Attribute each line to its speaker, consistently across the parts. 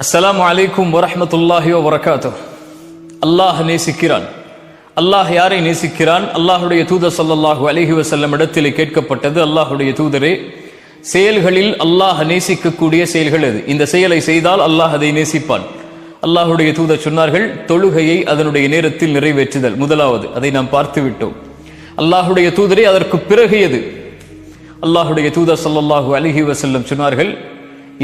Speaker 1: அஸ்ஸலாமு அலைக்கும் வரஹ்மத்துல்லாஹி வபரகாத்துஹ். அல்லாஹ் நேசிக்கிறான். அல்லாஹ் யாரை நேசிக்கிறான்? அல்லாஹுடைய தூதர் ஸல்லல்லாஹு அலைஹி வஸல்லம் இடத்திலே கேட்கப்பட்டது, அல்லாஹுடைய தூதரே, செயல்களில் அல்லாஹ் நேசிக்கக்கூடிய செயல்கள் எது? இந்த செயலை செய்தால் அல்லாஹ் அதை நேசிப்பான். அல்லாஹுடைய தூதர் சொன்னார்கள், தொழுகையை அதனுடைய நேரத்தில் நிறைவேற்றுதல் முதலாவது. அதை நாம் பார்த்து விட்டோம். அல்லாஹுடைய தூதரே, அதற்கு பிறகு எது? அல்லாஹுடைய தூதர் ஸல்லல்லாஹு அலைஹி வஸல்லம் சொன்னார்கள்,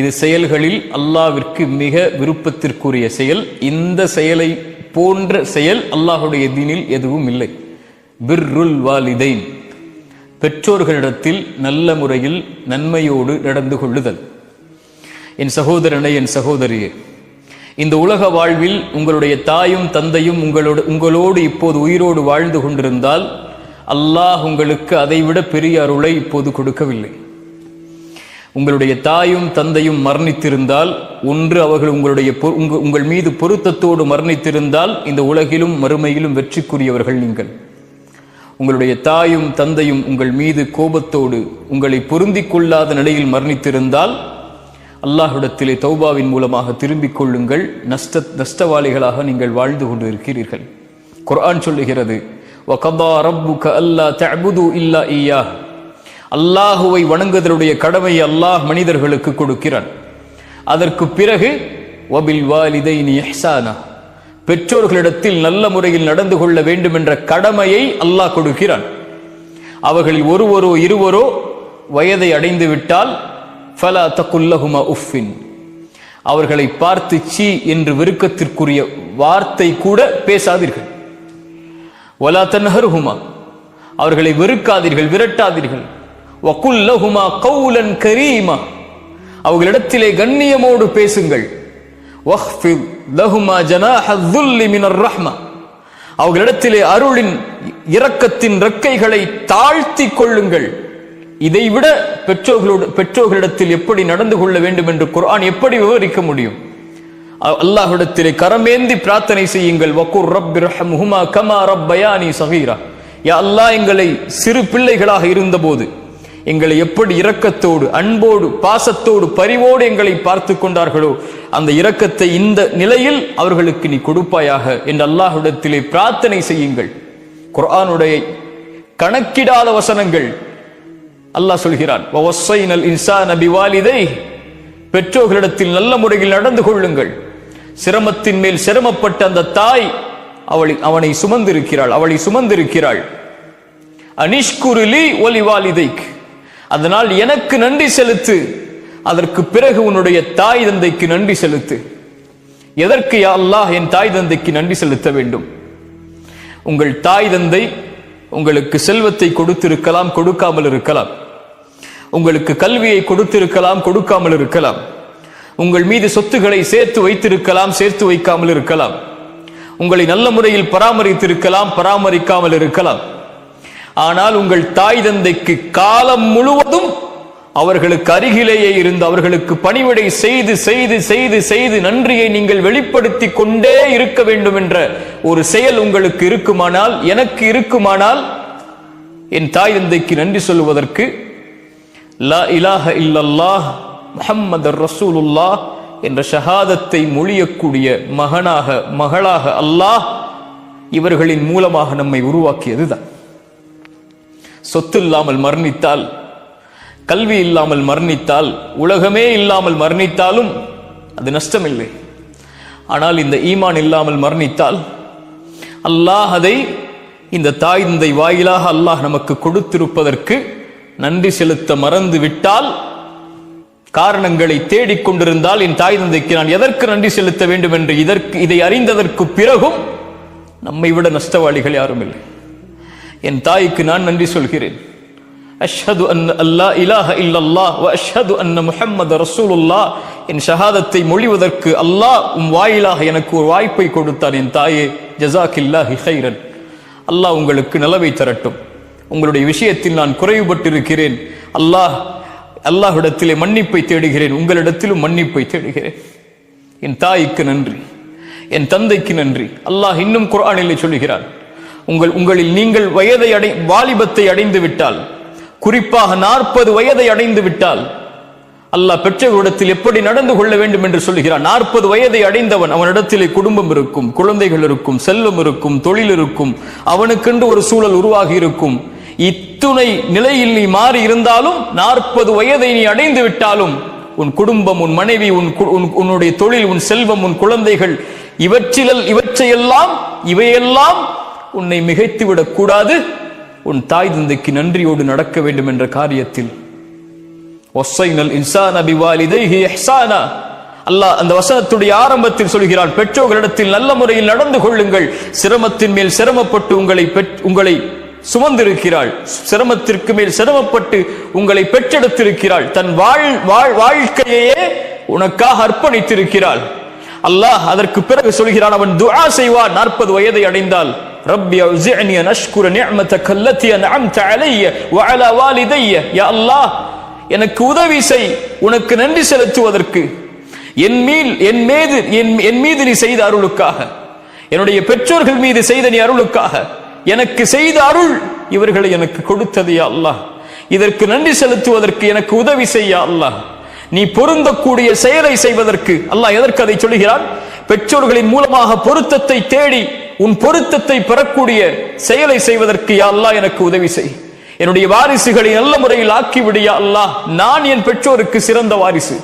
Speaker 1: இது செயல்களில் அல்லாஹ்விற்கு மிக விருப்பத்திற்குரிய செயல். இந்த செயலை போன்ற செயல் அல்லாஹுடைய தீனில் எதுவும் இல்லை. பிர்ருல் வாலிதைன், பெற்றோர்களிடத்தில் நல்ல முறையில் நன்மையோடு நடந்து கொள்ளுதல். என் சகோதரனை, என் சகோதரியே, இந்த உலக வாழ்வில் உங்களுடைய தாயும் தந்தையும் உங்களோடு இப்போது உயிரோடு வாழ்ந்து கொண்டிருந்தால் அல்லாஹ் உங்களுக்கு அதைவிட பெரிய அருளை இப்போது கொடுக்கவில்லை. உங்களுடைய தாயும் தந்தையும் மரணித்திருந்தால், ஒன்று அவர்கள் உங்கள் மீது பொருத்தத்தோடு மரணித்திருந்தால் இந்த உலகிலும் மறுமையிலும் வெற்றிக்குரியவர்கள் நீங்கள். உங்களுடைய தாயும் தந்தையும் உங்கள் மீது கோபத்தோடு உங்களை பொருந்திக் கொள்ளாத நிலையில் மரணித்திருந்தால் அல்லாஹ்விடத்திலே தௌபாவின் மூலமாக திரும்பிக் கொள்ளுங்கள். நஷ்டவாளிகளாக நீங்கள் வாழ்ந்து கொண்டு இருக்கிறீர்கள். குர்ஆன் சொல்லுகிறது, வகதா ரப்புக அல்லா தஅபுது இல்லா இய்யாஹ். அல்லாஹுவை வணங்குவதனுடைய கடமையை அல்லாஹ் மனிதர்களுக்கு கொடுக்கிறான். அதற்கு பிறகு வபில் வாலிதைனி இஹ்சானா, பெற்றோர்களிடத்தில் நல்ல முறையில் நடந்து கொள்ள வேண்டும் என்ற கடமையை அல்லாஹ் கொடுக்கிறான். அவர்களில் ஒருவரோ இருவரோ வயதை அடைந்து விட்டால் ஃபலா தகுல் லஹுமா உஃபின், அவர்களை பார்த்து சீ என்று வெறுக்கத்திற்குரிய வார்த்தை கூட பேசாதீர்கள். வலா தன்ஹர்ஹுமா, அவர்களை வெறுக்காதீர்கள், விரட்டாதீர்கள். வகுல் லஹுமா கௌலன் கரீமா, அவர்களிடத்திலே கண்ணியமோடு பேசுங்கள். வஹ்ஃபித் லஹுமா ஜனாஹ ذுல்லி மினர் ரஹ்மா, அவர்களிடத்திலே அருளின் இரக்கத்தின் ரெக்கைகளை தாழ்த்தி கொள்ளுங்கள். இதைவிட பெற்றோர்களிடத்தில் எப்படி நடந்து கொள்ள வேண்டும் என்று குர்ஆன் எப்படி விவரிக்க முடியும்? அல்லாஹ்விடத்திலே கரமேந்தி பிரார்த்தனை செய்யுங்கள். வகுர் ரப்பிர்ஹம்ஹுமா கமா ரப்பயானி ஸகீரா, யா அல்லாஹ், எங்களை சிறு பிள்ளைகளாக இருந்தபோது எங்களை எப்படி இரக்கத்தோடு அன்போடு பாசத்தோடு பரிவோடு எங்களை பார்த்து கொண்டார்களோ அந்த இரக்கத்தை இந்த நிலையில் அவர்களுக்கு நீ கொடுப்பாயாக என்று அல்லாஹ்விடத்திலே பிரார்த்தனை செய்யுங்கள். குர்ஆனுடைய கணக்கிடாத வசனங்கள். அல்லாஹ் சொல்கிறான், வவஸ்ஸைனல் இன்சான பிவாலிதைஹி, பெற்றோர்களிடத்தில் நல்ல முறையில் நடந்து கொள்ளுங்கள். சிரமத்தின் மேல் சிரமப்பட்ட அந்த தாய் அவனை சுமந்திருக்கிறாள், அவளை சுமந்திருக்கிறாள். அனிஷ்குருலி ஒலிவாலிதைக், அதனால் எனக்கு நன்றி செலுத்து. அதற்கு பிறகு உன்னுடைய தாய் தந்தைக்கு நன்றி செலுத்து. எதற்கு யா அல்லாஹ் என் தாய் தந்தைக்கு நன்றி செலுத்த வேண்டும்? உங்கள் தாய் தந்தை உங்களுக்கு செல்வத்தை கொடுத்திருக்கலாம், கொடுக்காமல் இருக்கலாம். உங்களுக்கு கல்வியை கொடுத்திருக்கலாம், கொடுக்காமல் இருக்கலாம். உங்கள் மீது சொத்துக்களை சேர்த்து வைத்திருக்கலாம், சேர்த்து வைக்காமல் இருக்கலாம். உங்களை நல்ல முறையில் பராமரித்திருக்கலாம், பராமரிக்காமல் இருக்கலாம். ஆனால் உங்கள் தாய் தந்தைக்கு காலம் முழுவதும் அவர்களுக்கு அருகிலேயே இருந்து அவர்களுக்கு பணிவிடை செய்து செய்து செய்து செய்து நன்றியை நீங்கள் வெளிப்படுத்தி கொண்டே இருக்க வேண்டும் என்ற ஒரு செயல் உங்களுக்கு இருக்குமானால், எனக்கு இருக்குமானால், என் தாய் தந்தைக்கு நன்றி சொல்வதற்கு லா இலாஹ இல்லல்லாஹ் முஹம்மதுர் ரசூலுல்லாஹ் என்ற ஷஹாதத்தை மொழியக்கூடிய மகளாக அல்லாஹ் இவர்களின் மூலமாக நம்மை உருவாக்கியதுதான். சொத்து இல்லாமல் மரணித்தால், கல்வி இல்லாமல் மரணித்தால், உலகமே இல்லாமல் மரணித்தாலும் அது நஷ்டமில்லை. ஆனால் இந்த ஈமான் இல்லாமல் மரணித்தால் அல்லாஹ் அதை இந்த தாய் தந்தை வாயிலாக அல்லாஹ் நமக்கு கொடுத்திருப்பதற்கு நன்றி செலுத்த மறந்து விட்டால், காரணங்களை தேடிக்கொண்டிருந்தால், என் தாய் தந்தைக்கு நான் எதற்கு நன்றி செலுத்த வேண்டும் என்று இதை அறிந்ததற்கு பிறகும் நம்மை விட நஷ்டவாளிகள் யாரும் இல்லை. என் தாய்க்கு நான் நன்றி சொல்கிறேன். அஷ்ஹது அன்ன அல்லா இலாஹ இல்லல்லாஹ் வ அஷ்ஹது அன்ன முஹம்மது ரசூலுல்லாஹ் என் ஷஹாதத்தை மொழிவதற்கு அல்லாஹ் வாயிலாக எனக்கு ஒரு வாய்ப்பை கொடுத்தான். என் தாயே, ஜஸாக்கில்லாஹி கைரன், அல்லாஹ் உங்களுக்கு நலவை தரட்டும். உங்களுடைய விஷயத்தில் நான் குறைவுபட்டிருக்கிறேன். அல்லாஹ்விடத்திலே மன்னிப்பை தேடுகிறேன், உங்களிடத்திலும் மன்னிப்பை தேடுகிறேன். என் தாய்க்கு நன்றி, என் தந்தைக்கு நன்றி. அல்லாஹ் இன்னும் குர்ஆனிலே சொல்கிறான், உங்களில் நீங்கள் வாலிபத்தை அடைந்து விட்டால், குறிப்பாக 40 வயதை அடைந்து விட்டால் அல்லாஹ் பெற்றோரிடத்தில் எப்படி நடந்து கொள்ள வேண்டும் என்று சொல்கிறான். 40 வயதை அடைந்தவன், அவனிடத்திலே குடும்பம் இருக்கும், குழந்தைகள் இருக்கும், செல்வம் இருக்கும், தொழில் இருக்கும், அவனுக்கென்று ஒரு சூழல் உருவாகி இருக்கும். இத்துணை நிலையில் நீ மாறி இருந்தாலும் 40 வயதை நீ அடைந்து விட்டாலும் உன் குடும்பம், உன் மனைவி, உன்னுடைய தொழில், உன் செல்வம், உன் குழந்தைகள், இவையெல்லாம் உன்னை மிகைத்து விடக் கூடாது. உன் தாய் தந்தைக்கு நன்றியோடு நடக்க வேண்டும் என்ற காரியத்தில் அல்லாஹ் அந்த வசனத்துடைய ஆரம்பத்தில் சொல்கிறான், பெற்றோர்களிடத்தில் நல்ல முறையில் நடந்து கொள்ளுங்கள். சிரமத்தின் மேல் சிரமப்பட்டு உங்களை சுமந்திருக்கிறாள், சிரமத்திற்கு மேல் சிரமப்பட்டு உங்களை பெற்றெடுத்திருக்கிறாள், தன் வாழ்க்கையே உனக்காக அர்ப்பணித்திருக்கிறாள். அல்லாஹ் அதற்கு பிறகு சொல்கிறான், அவன் துஆ செய்வான் 40 வயதை அடைந்தால், ரப்பி அவ்ஸிஅனி அன் அஷ்குர நிஅமதக அல்லதி அன்அம்த அலைய வ அலா வாலிதைய. யா அல்லாஹ், எனக்கு உதவி செய் உனக்கு நன்றி செலுத்துவதற்கு, என் மீது நீ செய்த அருளுக்காக, என்னுடைய பெற்றோர்கள் மீது செய்த நீ அருளுக்காக, எனக்கு செய்த அருள் இவர்களை எனக்கு கொடுத்தது யா அல்லாஹ், இதற்கு நன்றி செலுத்துவதற்கு எனக்கு உதவி செய்ய அல்லாஹ். நீ பொருந்தக்கூடிய செயலை செய்வதற்கு. அல்லாஹ் எதற்கு அதை சொல்கிறான்? பெற்றோர்களின் மூலமாக பொருத்தத்தை தேடி உன் பொருத்தத்தை பெறக்கூடிய செயலை செய்வதற்கு யா அல்லாஹ் எனக்கு உதவி செய். என்னுடைய வாரிசுகளை நல்ல முறையில் ஆக்கிவிடு யா அல்லாஹ். நான் என் பெற்றோருக்கு சிறந்த வாரிசு,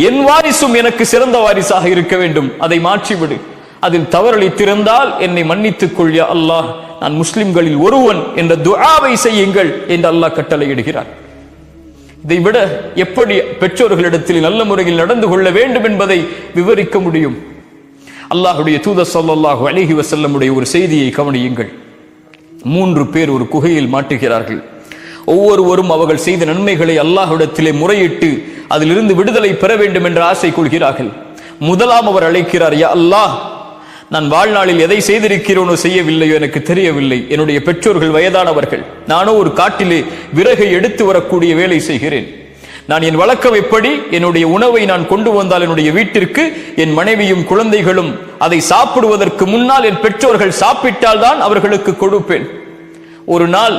Speaker 1: என் வாரிசும் எனக்கு சிறந்த வாரிசாக இருக்க வேண்டும். அதை மாற்றிவிடு. அதில் தவறளித்திருந்தால் என்னை மன்னித்துக் கொள் யா அல்லாஹ், நான் முஸ்லிம்களில் ஒருவன் என்ற துஆவை செய்யுங்கள் என்று அல்லாஹ் கட்டளையிடுகிறார். இதை விட எப்படி பெற்றோர்களிடத்தில் நல்ல முறையில் நடந்து கொள்ள வேண்டும் என்பதை விவரிக்க முடியும்? அல்லாஹ்வுடைய தூதர் ஸல்லல்லாஹு அலைஹி வஸல்லமுடைய ஒரு செய்தியை கவனியுங்கள். 3 பேர் ஒரு குகையில் மாட்டுகிறார்கள். ஒவ்வொருவரும் அவர்கள் செய்த நன்மைகளை அல்லாஹ்விடத்திலே முறையிட்டு அதிலிருந்து விடுதலை பெற வேண்டும் என்ற ஆசை கொள்கிறார்கள். முதலாம் அவர் அழைக்கிறார், யா அல்லாஹ், நான் வாழ்நாளில் எதை செய்திருக்கிறோனோ செய்யவில்லையோ எனக்கு தெரியவில்லை. என்னுடைய பெற்றோர்கள் வயதானவர்கள், நானோ ஒரு காட்டிலே விறகை எடுத்து வரக்கூடிய வேலை செய்கிறேன். நான் என் வழக்கம் எப்படி, என்னுடைய உணவை நான் கொண்டு வந்தால் என்னுடைய வீட்டிற்கு என் மனைவியும் குழந்தைகளும் அதை சாப்பிடுவதற்கு முன்னால் என் பெற்றோர்கள் சாப்பிட்டால் தான் அவர்களுக்கு கொடுப்பேன். ஒரு நாள்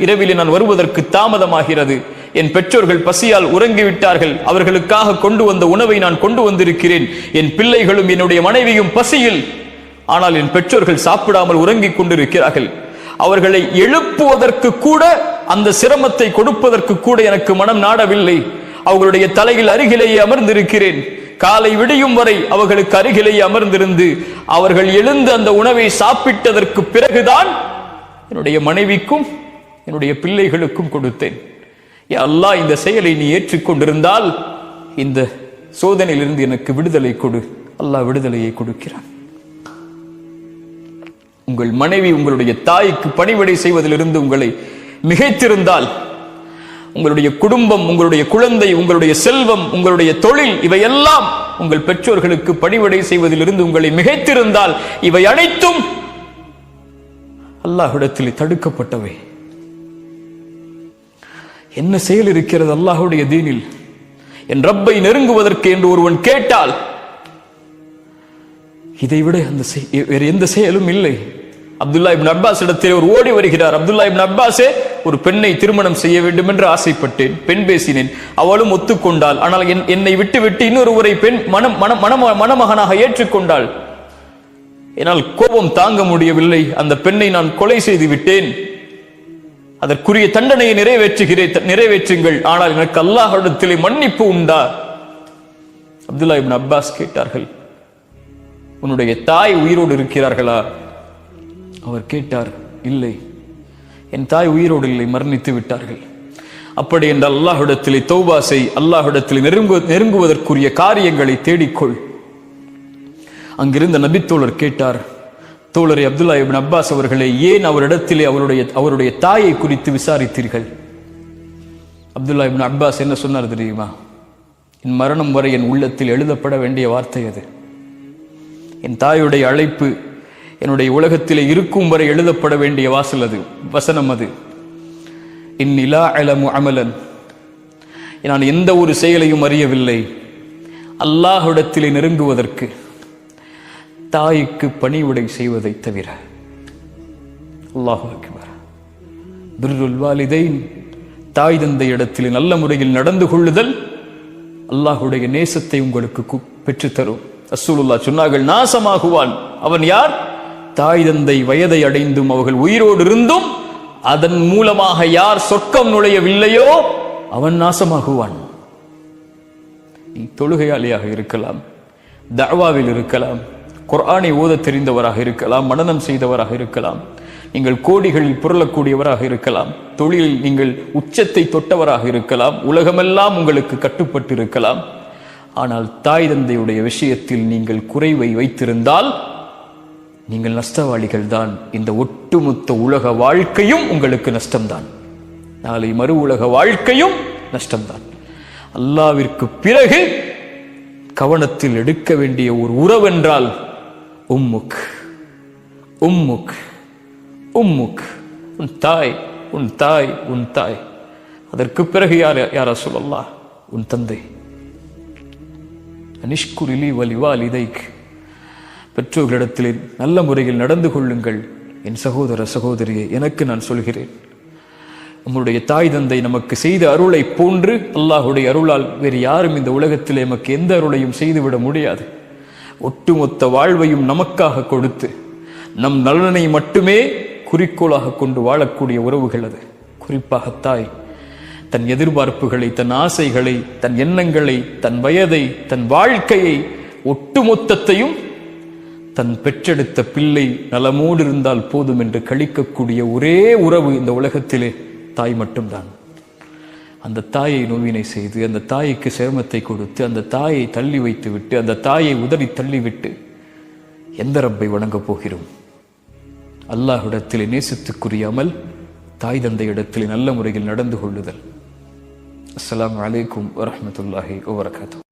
Speaker 1: இரவிலே நான் வருவதற்கு தாமதமாகிறது. என் பெற்றோர்கள் பசியால் உறங்கிவிட்டார்கள். அவர்களுக்காக கொண்டு வந்த உணவை நான் கொண்டு வந்திருக்கிறேன். என் பிள்ளைகளும் என்னுடைய மனைவியும் பசியில், ஆனால் என் பெற்றோர்கள் சாப்பிடாமல் உறங்கிக் கொண்டிருக்கிறார்கள். அவர்களை எழுப்புவதற்கு கூட, அந்த சிரமத்தை கொடுப்பதற்கு கூட எனக்கு மனம் நாடவில்லை. அவர்களுடைய தலையில் அருகிலேயே அமர்ந்திருக்கிறேன். காலை விடியும் வரை அவர்களுக்கு அருகிலேயே அமர்ந்திருந்து அவர்கள் எழுந்து அந்த உணவை சாப்பிட்டதற்கு பிறகுதான் என்னுடைய மனைவிக்கும் என்னுடைய பிள்ளைகளுக்கும் கொடுத்தேன். யா அல்லாஹ், இந்த செயலை நீ ஏற்றுக்கொண்டிருந்தால் இந்த சோதனையிலிருந்து எனக்கு விடுதலை கொடு. அல்லாஹ் விடுதலையை கொடுக்கிறான். உங்கள் மனைவி உங்களுடைய தாய்க்கு பணிவிடை செய்வதிலிருந்து உங்களை மிகைத்திருந்தால், உங்களுடைய குடும்பம், உங்களுடைய குழந்தை, உங்களுடைய செல்வம், உங்களுடைய தொழில், இவையெல்லாம் உங்கள் பெற்றோர்களுக்கு பணிவிடை செய்வதிலிருந்து உங்களை மிகைத்திருந்தால், இவை அனைத்தும் அல்லாஹ்விடத்தில் தடுக்கப்பட்டவை. என்ன செயல் இருக்கிறது அல்லாஹ்வுடைய தீனில்? என் ரப்பை நெருங்குவதற்கு என்று ஒருவன் கேட்டால் இதைவிட வேறு எந்த செயலும் இல்லை. அப்துல்லா இப்னு அப்பாஸ் இடத்தில் ஒரு ஓடி வருகிறார். அப்துல்லா இப்னு அப்பாஸே, ஒரு பெண்ணை திருமணம் செய்ய வேண்டும் என்று ஆசைப்பட்டேன், பெண் பேசினேன், அவளும் ஒத்துக்கொண்டாள். ஆனால் என்னை விட்டு இன்னொருவரை பெண் மணமகனாக ஏற்றுக்கொண்டாள். என்னால் கோபம் தாங்க முடியவில்லை. அந்த பெண்ணை நான் கொலை செய்து விட்டேன். அதற்குரிய தண்டனையை நிறைவேற்றுங்கள். ஆனால் எனக்கு அல்லாஹ்விடத்திலே மன்னிப்பு உண்டா? அப்துல்லா இப்னு அப்பாஸ் கேட்டார்கள், உன்னுடைய தாய் உயிரோடு இருக்கிறார்களா? அவர் கேட்டார், இல்லை, என் தாய் உயிரோடு இல்லை, மரணித்து விட்டார்கள். அப்படி என்ற அல்லாஹ்விடத்திலே தௌபா செய், அல்லாஹ்விடத்திலே நெருங்குவதற்குரிய காரியங்களை தேடிக்கொள். அங்கிருந்த நபித்தோழர் கேட்டார், தோழரை அப்துல்லா இப்னு அப்பாஸ் அவர்களே, ஏன் அவரிடத்திலே அவருடைய தாயை குறித்து விசாரித்தீர்கள்? அப்துல்லா இப்னு அப்பாஸ் என்ன சொன்னார் தெரியுமா? என் மரணம் வரை என் உள்ளத்தில் எழுதப்பட வேண்டிய வார்த்தை அது. என் தாயுடைய அழைப்பு என்னுடைய உலகத்திலே இருக்கும் வரை எழுதப்பட வேண்டிய வசனம் அது. இன்னிலா அலமு அமலன், நான் எந்த ஒரு செயலையும் அறியவில்லை அல்லாஹ்விடத்திலே நெருங்குவதற்கு தாய்க்கு பணிவிடை செய்வதை தவிர. அல்லாஹு அக்பர். பிர்ருல் வாலிதைன், தாய் தந்தை இடத்தில் நல்ல முறையில் நடந்து கொள்ளுதல் அல்லாஹுடைய நேசத்தை உங்களுக்கு பெற்றுத்தரும். ரசூலுல்லாஹ் சொன்னார்கள், நாசமாகுவான் அவன் யார்? தாய் தந்தை வயதை அடைந்தும் அவர்கள் உயிரோடு இருந்தும் அதன் மூலமாக யார் சொர்க்கம் நுழையவில்லையோ அவன் நாசமாகுவான். நீ தொழுகையாளியாக இருக்கலாம், தஅவாவில் இருக்கலாம், குர்ஆனை ஓத தெரிந்தவராக இருக்கலாம், மனனம் செய்தவராக இருக்கலாம், நீங்கள் கோடிகளில் புரளக்கூடியவராக இருக்கலாம், தொழிலில் நீங்கள் உச்சத்தை தொட்டவராக இருக்கலாம், உலகமெல்லாம் உங்களுக்கு கட்டுப்பட்டு இருக்கலாம். ஆனால் தாய் தந்தையுடைய விஷயத்தில் நீங்கள் குறைவை வைத்திருந்தால் நீங்கள் நஷ்டவாளிகள் தான். இந்த ஒட்டுமொத்த உலக வாழ்க்கையும் உங்களுக்கு நஷ்டம்தான். நாளை மறு உலக வாழ்க்கையும் நஷ்டம்தான். அல்லாவிற்கு பிறகு கவனத்தில் எடுக்க வேண்டிய ஒரு உறவென்றால் உம்முக் உம்முக் உம்முக், உன் தாய் உன் தாய் உன் தாய். அதற்கு பிறகு யார் ரசூலல்லாஹ்? உன் தந்தை. அனிஷ்குரிலி வலிவாலிதைக், பெற்றோர்களிடத்தில் நல்ல முறையில் நடந்து கொள்ளுங்கள். என் சகோதர சகோதரியை, எனக்கு நான் சொல்கிறேன், நம்முடைய தாய் தந்தை நமக்கு செய்த அருளை போன்று அல்லாஹுடைய அருளால் வேறு யாரும் இந்த உலகத்திலே நமக்கு எந்த அருளையும் செய்துவிட முடியாது. ஒட்டுமொத்த வாழ்வையும் நமக்காக கொடுத்து நம் நலனை மட்டுமே குறிக்கோளாக கொண்டு வாழக்கூடிய உறவுகள் அது. குறிப்பாக தாய் தன் எதிர்பார்ப்புகளை, தன் ஆசைகளை, தன் எண்ணங்களை, தன் வயதை, தன் வாழ்க்கையை, ஒட்டுமொத்தத்தையும் தன் பெற்றெடுத்த பிள்ளை நலமோடு இருந்தால் போதும் என்று கழிக்கக்கூடிய ஒரே உறவு இந்த உலகத்திலே தாய் மட்டும்தான். அந்த தாயை நோவினை செய்து, அந்த தாய்க்கு சிரமத்தை கொடுத்து, அந்த தாயை தள்ளி வைத்து விட்டு, அந்த தாயை உதறி தள்ளிவிட்டு எந்த ரப்பை வணங்கப் போகிறோம்? அல்லாஹ்விடத்திலே நேசத்துக்குரிய அமல் தாய் தந்தை இடத்திலே நல்ல முறையில் நடந்து கொள்ளுதல். அஸ்ஸலாமு அலைக்கும் வரஹ்மத்துல்லாஹி வபரகாத்துஹு.